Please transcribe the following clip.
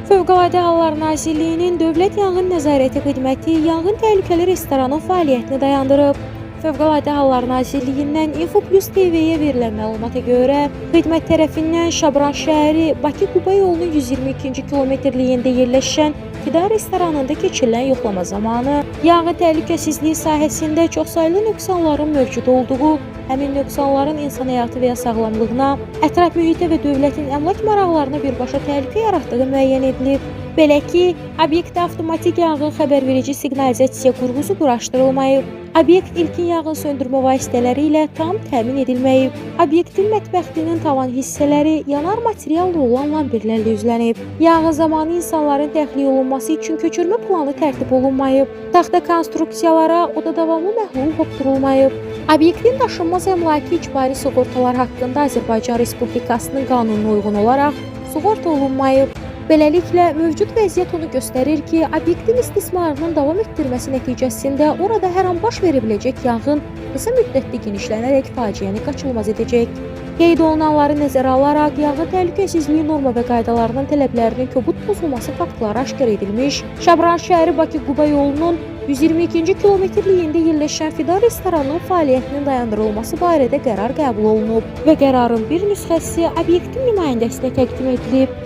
Fövqəladə Hallar Nazirliyinin Dövlət Yanğın Nəzarəti Xidməti yanğın təhlükəli restoranın fəaliyyətini dayandırıb. Fövqəladə Hallar Nazirliyindən Info Plus TV-yə verilən məlumata görə, xidmət tərəfindən Şabran şəhəri Bakı-Quba yolunun 122-ci kilometrliyində yerləşən Fidan restoranında keçirilən yoxlama zamanı yanğın təhlükəsizliyi sahəsində çoxsaylı nöqsanların mövcud olduğu, həmin nöqsanların insan həyatı və ya sağlamlığına, ətraf mühitə və dövlətin əmlak maraqlarına birbaşa təhlükə yaratdığı müəyyən edilib. Belə ki, obyektdə avtomatik yanğın xəbərverici siqnalizasiya qurğusu quraşdırılmayıb. Obyekt ilkin yanğın söndürmə vasitələri ilə tam təmin edilməyib. Obyektin mətbəxinin tavan hissələri yanar materialla olan lamberlərlə üzlənib. Yanğın zamanı insanların təxliyə olunması üçün köçürmə planı tərtib olunmayıb. Taxta konstruksiyalara odadavamlı məhlul hopdurulmayıb. Obyektin daşınmaz əmlaki icbari sığortalar haqqında Azərbaycan Respublikasının qanununa uyğun olaraq sığorta olunmayıb. Beləliklə, mövcud vəziyyət onu göstərir ki, obyektin istismarının davam etdirməsi nəticəsində orada hər an baş verə biləcək yanğın qısa müddətli genişlənərək faciəni qaçılmaz edəcək. Qeyd olunanları nəzərə alaraq, yanğın təhlükəsizliyi norma və qaydalarının tələblərinin kobud pozulması faktları aşkar edilmiş, Şabran şəhəri Bakı-Quba yolunun 122-ci kilometrliyində yerləşən Fidan restoranının fəaliyyətinin dayandırılması barədə qərar qəbul olunub və qərarın bir nüsxəsi obyektin nümayəndəsinə təqdim edilib.